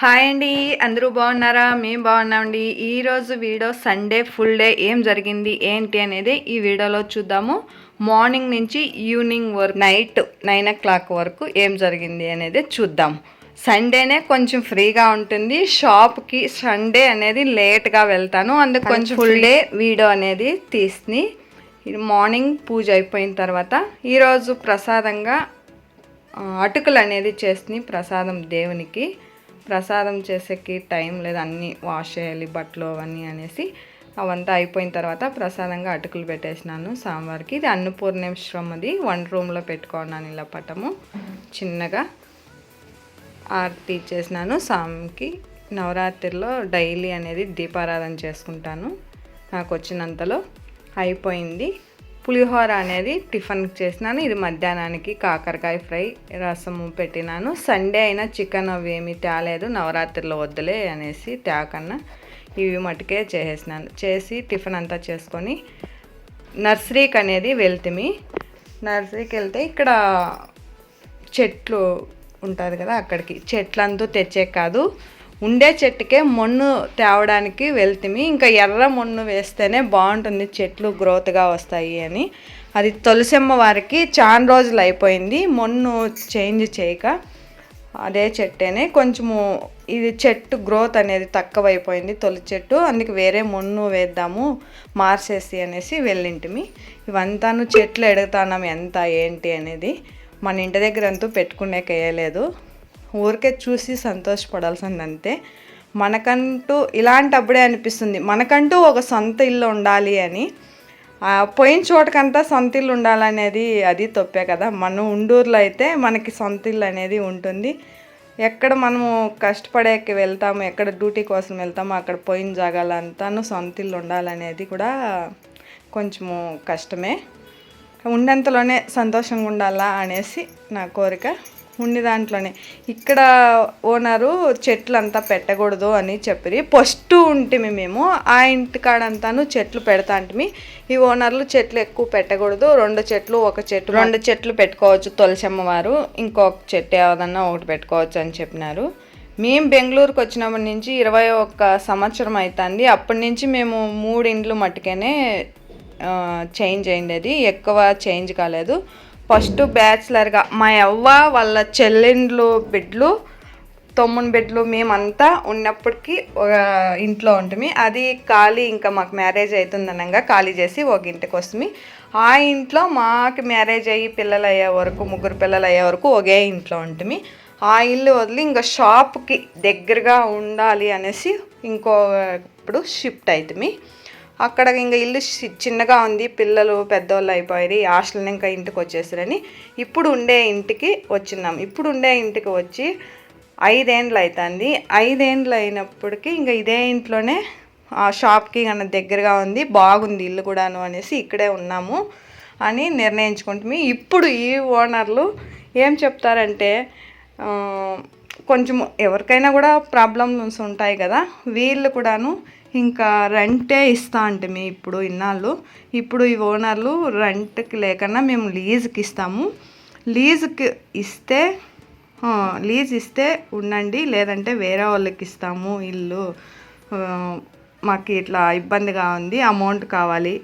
Hi అండి, అందరూ బాగున్నారా? మేము బాగున్నామండి. ఈరోజు వీడియో సండే ఫుల్ డే ఏం జరిగింది ఏంటి అనేది ఈ వీడియోలో చూద్దాము. మార్నింగ్ నుంచి ఈవినింగ్ వరకు నైట్ 9 o'clock వరకు ఏం జరిగింది అనేది చూద్దాం. సండేనే కొంచెం ఫ్రీగా ఉంటుంది. షాప్కి సండే అనేది లేట్గా వెళ్తాను, అందుకు కొంచెం ఫుల్ డే వీడియో అనేది తీసి మార్నింగ్ పూజ అయిపోయిన తర్వాత ఈరోజు ప్రసాదంగా అటుకులు అనేది చేసి ప్రసాదం దేవునికి. ప్రసాదం చేసేకి టైం లేదు, అన్నీ వాష్ చేయాలి బట్టలు అవన్నీ అనేసి అవంతా అయిపోయిన తర్వాత ప్రసాదంగా అటుకులు పెట్టేసినాను సాంబార్కి. ఇది అన్నపూర్ణేశ్వరమ్మది, వంట రూమ్లో పెట్టుకున్నాను ఇలా పటము. చిన్నగా ఆరతి చేసినాను స్వామికి. నవరాత్రిలో డైలీ అనేది దీపారాధన చేసుకుంటాను, నాకు వచ్చినంతలో అయిపోయింది. పులిహోర అనేది టిఫిన్ చేసినాను. ఇది మధ్యాహ్నానికి కాకరకాయ ఫ్రై, రసము పెట్టినాను. సండే అయినా చికెన్ అవి ఏమీ తేలేదు, నవరాత్రిలో వద్దులే అనేసి తేకన్నా ఇవి మటుకే చేసేసినాను. చేసి టిఫిన్ అంతా చేసుకొని నర్సరీకి అనేది వెళ్తిమి. నర్సరీకి వెళ్తే ఇక్కడ చెట్లు ఉంటుంది కదా, అక్కడికి చెట్లంతా తెచ్చే కాదు, ఉండే చెట్టుకే మొన్ను తేవడానికి వెళ్తిమి. ఇంకా ఎర్ర మొన్ను వేస్తేనే బాగుంటుంది, చెట్లు గ్రోత్గా వస్తాయి అని. అది తులసమ్మ వారికి చాలా రోజులు అయిపోయింది మొన్ను చేంజ్ చేయక. అదే చెట్టేనే కొంచెము ఇది చెట్టు గ్రోత్ అనేది తక్కువైపోయింది తొలి చెట్టు, అందుకే వేరే మొన్ను వేద్దాము మార్చేసి అనేసి వెళ్ళింటిమి. ఇవంతాను చెట్లు ఎడుగుతున్నాం ఎంత ఏంటి అనేది. మన ఇంటి దగ్గర అంతా పెట్టుకునేకేయలేదు, ఊరికే చూసి సంతోషపడాల్సింది అంతే. మనకంటూ ఇలాంటప్పుడే అనిపిస్తుంది మనకంటూ ఒక సొంత ఇల్లు ఉండాలి అని. పోయిన చోటకంతా సొంత ఇల్లు ఉండాలనేది అది తప్పే కదా. మనం ఉండూరులో అయితే మనకి సొంత ఇల్లు అనేది ఉంటుంది. ఎక్కడ మనము కష్టపడేకి వెళ్తాము, ఎక్కడ డ్యూటీ కోసం వెళ్తామో అక్కడ పోయిన జాగాలంతాను సొంత ఇల్లు ఉండాలనేది కూడా కొంచెము కష్టమే. ఉన్నంతలోనే సంతోషంగా ఉండాలా అనేసి నా కోరిక. ఉండి దాంట్లోనే ఇక్కడ ఓనరు చెట్లు అంతా పెట్టకూడదు అని చెప్పి ఫస్ట్ ఉంటిమి మేము. ఆ ఇంటికాడంతాను చెట్లు పెడతా అంటిమి. ఈ ఓనర్లు చెట్లు ఎక్కువ పెట్టకూడదు, రెండు చెట్లు పెట్టుకోవచ్చు తులసమ్మ వారు, ఇంకొక చెట్టు ఏదన్నా ఒకటి పెట్టుకోవచ్చు అని చెప్పినారు. మేము బెంగళూరుకి వచ్చినప్పటి నుంచి 21 సంవత్సరం అవుతుంది. అప్పటి నుంచి మేము 3 ఇండ్లు మట్టుకేనే చేంజ్ అయింది, ఎక్కువ చేంజ్ కాలేదు. ఫస్ట్ బ్యాచిలర్గా మా అవ్వ వాళ్ళ చెల్లెండ్లు బిడ్డలు, తమ్ముని బిడ్డలు మేమంతా ఉన్నప్పటికీ ఒక ఇంట్లో ఉంటుంది. అది ఖాళీ, ఇంకా మాకు మ్యారేజ్ అవుతుందనగా ఖాళీ చేసి ఒక ఇంటికి వస్తుంది. ఆ ఇంట్లో మాకు మ్యారేజ్ అయ్యి పిల్లలు అయ్యే వరకు, 3 పిల్లలు అయ్యే వరకు ఒకే ఇంట్లో ఉంటుంది. ఆ ఇల్లు వదిలి ఇంకా షాప్కి దగ్గరగా ఉండాలి అనేసి ఇంకోప్పుడు షిఫ్ట్ అవుతుంది. అక్కడ ఇంకా ఇల్లు చిన్నగా ఉంది, పిల్లలు పెద్దవాళ్ళు అయిపోయి హాస్టల్ ఇంకా ఇంటికి వచ్చేసారని ఇప్పుడు ఉండే ఇంటికి వచ్చినాం. ఇప్పుడు ఉండే ఇంటికి వచ్చి 5 ఏండ్లు అవుతుంది. 5 ఏండ్లు అయినప్పటికీ ఇంకా ఇదే ఇంట్లోనే ఆ షాప్కి కన్నా దగ్గరగా ఉంది, బాగుంది ఇల్లు కూడాను అనేసి ఇక్కడే ఉన్నాము అని నిర్ణయించుకుంటుంది. ఇప్పుడు ఈ ఓనర్లు ఏం చెప్తారంటే, కొంచెం ఎవరికైనా కూడా ప్రాబ్లమ్స్ ఉంటాయి కదా, వీళ్ళు కూడాను ఇంకా రెంటే ఇస్తా అంటే ఇప్పుడు ఇన్నాళ్ళు. ఇప్పుడు ఈ ఓనర్లు రెంట్కి లేకన్నా మేము లీజుకి ఇస్తాము, లీజ్ ఇస్తే ఉండండి, లేదంటే వేరే వాళ్ళకి ఇస్తాము ఇల్లు, మాకు ఇట్లా ఇబ్బందిగా ఉంది, అమౌంట్ కావాలి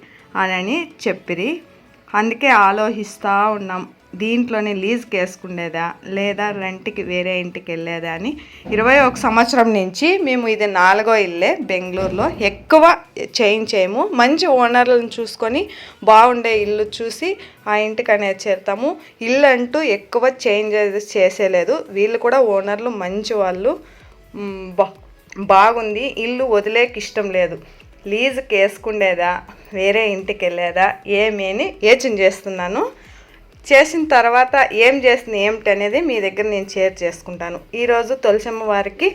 అని చెప్పిరి. అందుకే ఆలోచిస్తూ ఉన్నాం, దీంట్లోనే లీజ్కి వేసుకునేదా లేదా రెంట్కి వేరే ఇంటికి వెళ్ళేదా అని. 21 సంవత్సరం నుంచి మేము ఇది 4వ ఇల్లే బెంగళూరులో. ఎక్కువ చేంజ్ చేయము, మంచి ఓనర్లను చూసుకొని బాగుండే ఇల్లు చూసి ఆ ఇంటికి అనేది చేరుతాము. ఇల్లు అంటూ ఎక్కువ చేంజ్ చేసేలేదు, వీళ్ళు కూడా ఓనర్లు మంచి వాళ్ళు. బాగుంది ఇల్లు, వదిలేకి ఇష్టం లేదు, లీజ్కి వేసుకునేదా వేరే ఇంటికి వెళ్ళేదా ఏమి అని యోచన చేస్తున్నాను. చేసిన తర్వాత ఏం చేస్తుంది ఏమిటి అనేది మీ దగ్గర నేను షేర్ చేసుకుంటాను. ఈరోజు తులసమ్మ వారికి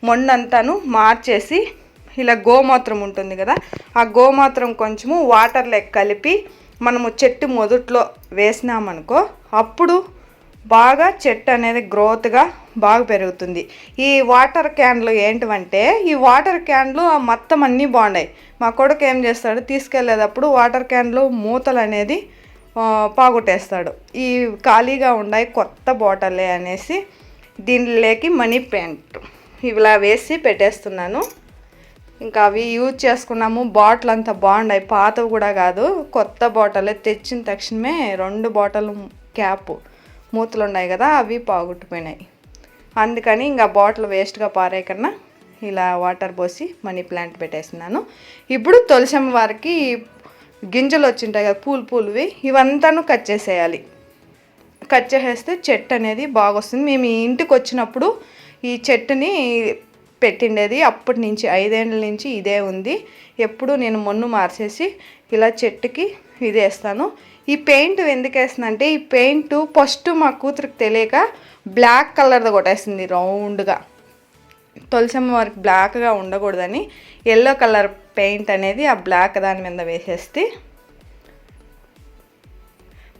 మొన్నంతాను మార్చేసి ఇలా గోమూత్రం ఉంటుంది కదా, ఆ గోమూత్రం కొంచెము వాటర్లో కలిపి మనము చెట్టు మొదట్లో వేసినామనుకో, అప్పుడు బాగా చెట్టు అనేది గ్రోత్గా బాగా పెరుగుతుంది. ఈ వాటర్ క్యాన్లు ఏంటివంటే, ఈ వాటర్ క్యాన్లు మొత్తం అన్నీ బాగున్నాయి. మా కొడుకు ఏం చేస్తాడు, తీసుకెళ్ళేటప్పుడు వాటర్ క్యాన్లు మూతలు అనేది పోగొట్టేస్తాడు. ఈ ఖాళీగా ఉన్నాయి కొత్త బాటిలే అనేసి దీనిలోకి మనీ ప్లాంట్ ఇలా వేసి పెట్టేస్తున్నాను. ఇంకా అవి యూజ్ చేసుకున్నాము. బాటిల్ అంతా బాగున్నాయి, పాతవి కూడా కాదు, కొత్త బాటిల్ తెచ్చిన తక్షణమే 2 బాటిల్ క్యాప్ మూతలు ఉన్నాయి కదా, అవి పోగొట్టుపోయినాయి. అందుకని ఇంకా బాటిల్ వేస్ట్గా పారే కన్నా ఇలా వాటర్ పోసి మనీ ప్లాంట్ పెట్టేస్తున్నాను. ఇప్పుడు తులసమ్మ వారికి గింజలు వచ్చింటాయి కదా, పూలువి, ఇవంతాను కట్ చేసేయాలి. కట్ చేసేస్తే చెట్టు అనేది బాగా వస్తుంది. మేము ఈ ఇంటికి వచ్చినప్పుడు ఈ చెట్టుని పెట్టిండేది, అప్పటి నుంచి 5 ఏళ్ళ నుంచి ఇదే ఉంది. ఎప్పుడు నేను మొన్ను మార్చేసి ఇలా చెట్టుకి ఇది వేస్తాను. ఈ పెయింట్ ఎందుకు వేస్తుంది అంటే, ఈ పెయింట్ ఫస్ట్ మా కూతురికి తెలియక బ్లాక్ కలర్ది కొట్టేసింది రౌండ్గా. తులసమ్మ వారికి బ్లాక్గా ఉండకూడదని ఎల్లో కలర్ పెయింట్ అనేది ఆ బ్లాక్ దాని మీద వేసేస్తే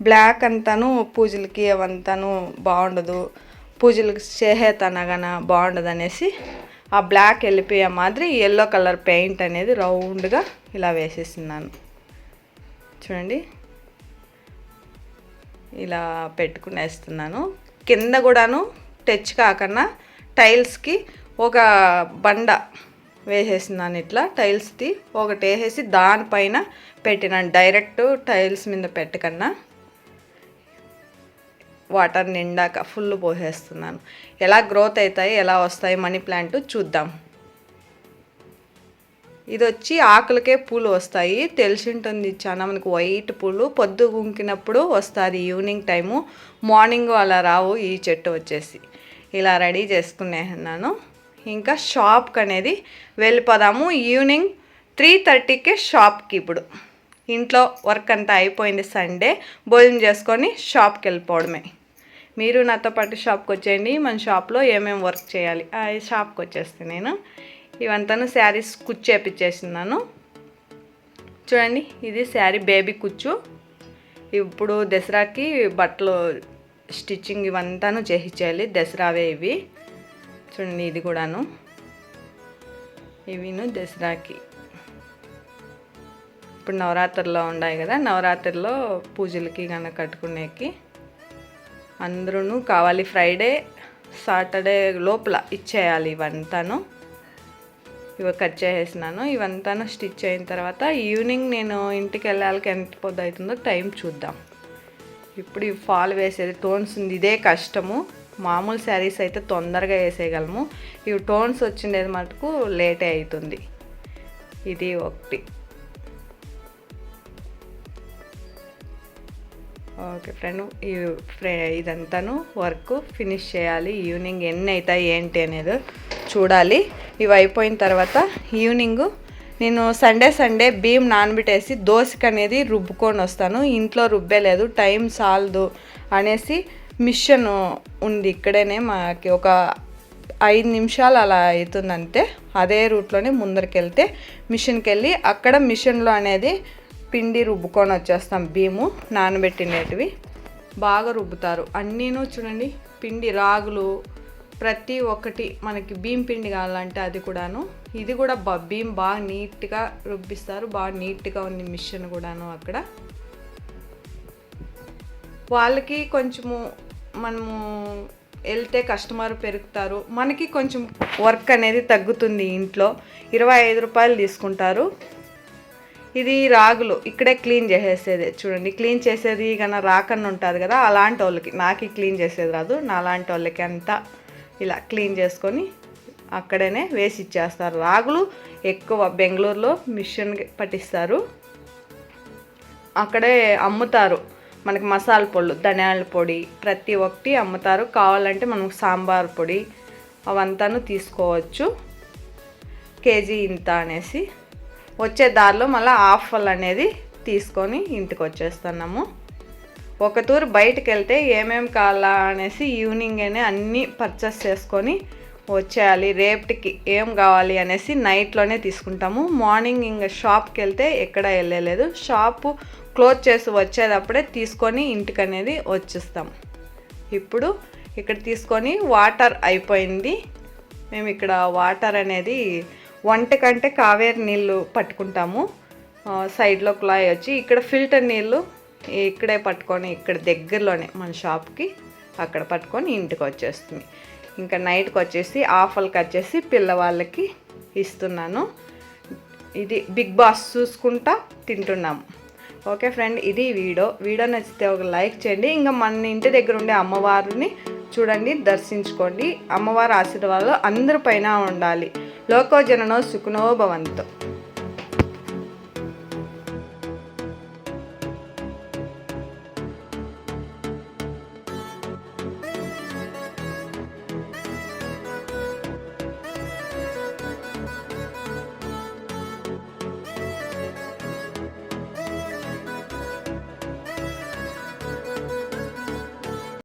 బ్లాక్ అంతాను పూజలకి అవంతాను బాగుండదు, పూజలకి చేసేతనగాన బాగుండదు అనేసి ఆ బ్లాక్ వెళ్ళిపోయే మాదిరి ఎల్లో కలర్ పెయింట్ అనేది రౌండ్గా ఇలా వేసేస్తున్నాను. చూడండి, ఇలా పెట్టుకునేస్తున్నాను. కింద కూడాను టచ్ కాకుండా టైల్స్కి ఒక బండ వేసేస్తున్నాను. ఇట్లా టైల్స్ది ఒకటి వేసేసి దానిపైన పెట్టినాను. డైరెక్ట్ టైల్స్ మీద పెట్టకన్నా వాటర్ నిండాక ఫుల్ పోసేస్తున్నాను. ఎలా గ్రోత్ అవుతాయి, ఎలా వస్తాయి మనీ ప్లాంట్ చూద్దాం. ఇది వచ్చి ఆకులకే పూలు వస్తాయి, తెలిసి ఉంటుంది చాలా మనకు. వైట్ పూలు పొద్దు గుంకినప్పుడు వస్తుంది, ఈవినింగ్ టైము, మార్నింగ్ అలా రావు. ఈ చెట్టు వచ్చేసి ఇలా రెడీ చేసుకునేన్నాను. ఇంకా షాప్కి అనేది వెళ్ళిపోదాము. ఈవినింగ్ 3:30కే షాప్కి. ఇప్పుడు ఇంట్లో వర్క్ అంతా అయిపోయింది, సండే భోజనం చేసుకొని షాప్కి వెళ్ళిపోవడమే. మీరు నాతో పాటు షాప్కి వచ్చేయండి. మన షాప్లో ఏమేమి వర్క్ చేయాలి ఆ షాప్కి వచ్చేస్తే నేను ఇవంతాను శారీస్ కుచ్చు చేపించేస్తున్నాను. చూడండి, ఇది శారీ బేబీ కుచ్చు. ఇప్పుడు దసరాకి బట్టలు స్టిచ్చింగ్ ఇవంతాను చేయించేయాలి, దసరావే ఇవి. చూడండి, ఇది కూడాను ఇవిను దసరాకి. ఇప్పుడు నవరాత్రుల్లో ఉన్నాయి కదా, నవరాత్రుల్లో పూజలకి కనుక కట్టుకునేకి అందరూ కావాలి. ఫ్రైడే సాటర్డే లోపల ఇచ్చేయాలి ఇవంతాను. ఇవి కట్ చేసేసినాను. ఇవంతాను స్టిచ్ అయిన తర్వాత ఈవినింగ్ నేను ఇంటికి వెళ్ళాలికి ఎంత పొద్దు అవుతుందో టైం చూద్దాం. ఇప్పుడు ఈ ఫాల్ వేసేది టోన్స్ ఉంది, ఇదే కష్టము. మామూలు శారీస్ అయితే తొందరగా వేసేయగలము, ఇవి టోన్స్ వచ్చిండేది మటుకు లేటే అవుతుంది. ఇది ఒకటి. ఓకే ఫ్రెండ్, ఇదంతాను వర్క్ ఫినిష్ చేయాలి. ఈవినింగ్ ఎన్ని అవుతాయి ఏంటి అనేది చూడాలి. ఇవి అయిపోయిన తర్వాత ఈవినింగ్ నేను సండే బియ్యం నానబెట్టేసి దోశకి అనేది రుబ్బుకొని వస్తాను. ఇంట్లో రుబ్బేలేదు, టైం చాలదు అనేసి మిషన్ ఉంది ఇక్కడనే, మాకి ఒక 5 నిమిషాలు అలా అవుతుందంతే. అదే రూట్లోనే ముందరికి వెళ్తే మిషన్కి వెళ్ళి అక్కడ మిషన్లో అనేది పిండి రుబ్బుకొని వచ్చేస్తాం. బియ్యము నానబెట్టినవి బాగా రుబ్బుతారు. అన్నీను చూడండి, పిండి రాగులు ప్రతి ఒక్కటి మనకి బియ్యం పిండి కావాలంటే అది కూడాను. ఇది కూడా బియ్యం బాగా నీట్గా రుబ్బిస్తారు, బాగా నీట్గా ఉంది మిషన్ కూడాను. అక్కడ వాళ్ళకి కొంచెము మనము వెళ్తే కస్టమర్ పెరుగుతారు, మనకి కొంచెం వర్క్ అనేది తగ్గుతుంది. ఇంట్లో 25 రూపాయలు తీసుకుంటారు. ఇది రాగులు ఇక్కడే క్లీన్ చేసేసేది. చూడండి, క్లీన్ చేసేది కన్నా రాకన్నా ఉంటుంది కదా, అలాంటి వాళ్ళకి. నాకు క్లీన్ చేసేది రాదు, నా లాంటి వాళ్ళకి అంతా ఇలా క్లీన్ చేసుకొని అక్కడనే వేసి ఇచ్చేస్తారు. రాగులు ఎక్కువ బెంగళూరులో మిషన్ పట్టిస్తారు, అక్కడే అమ్ముతారు. మనకి మసాలా పొళ్ళు, ధనియాల పొడి ప్రతి ఒక్కటి అమ్ముతారు. కావాలంటే మనం సాంబార్ పొడి అవంతాను తీసుకోవచ్చు. కేజీ ఇంత అనేసి వచ్చే దారిలో మళ్ళీ ఆఫర్ అనేది తీసుకొని ఇంటికి వచ్చేస్తున్నాము. ఒక తూరు బయటకు వెళ్తే ఏమేమి కావాలా అనేసి ఈవినింగ్ అన్నీ పర్చేస్ చేసుకొని వచ్చేయాలి. రేపటికి ఏం కావాలి అనేసి నైట్లోనే తీసుకుంటాము. మార్నింగ్ ఇంకా షాప్కి వెళ్తే ఎక్కడ వెళ్ళలేదు, షాపు క్లోజ్ చేసి వచ్చేటప్పుడే తీసుకొని ఇంటికి అనేది వచ్చేస్తాం. ఇప్పుడు ఇక్కడ తీసుకొని వాటర్ అయిపోయింది. మేము ఇక్కడ వాటర్ అనేది వంటకంటే కావేరి నీళ్ళు పట్టుకుంటాము. సైడ్లో కుళాయి వచ్చి ఇక్కడ ఫిల్టర్ నీళ్ళు ఇక్కడే పట్టుకొని ఇక్కడ దగ్గరలోనే మన షాప్కి అక్కడ పట్టుకొని ఇంటికి వచ్చేస్తుంది. ఇంకా నైట్కి వచ్చేసి ఆఫర్కి వచ్చేసి పిల్లవాళ్ళకి ఇస్తున్నాను. ఇది బిగ్ బాస్ చూసుకుంటా తింటున్నాము. ఓకే ఫ్రెండ్, ఇది వీడియో నచ్చితే ఒక లైక్ చేయండి. ఇంకా మన ఇంటి దగ్గర ఉండే అమ్మవారిని చూడండి, దర్శించుకోండి. అమ్మవారి ఆశీర్వాదాలు అందరి పైన ఉండాలి. లోకో జననో సుఖనో భవంతు.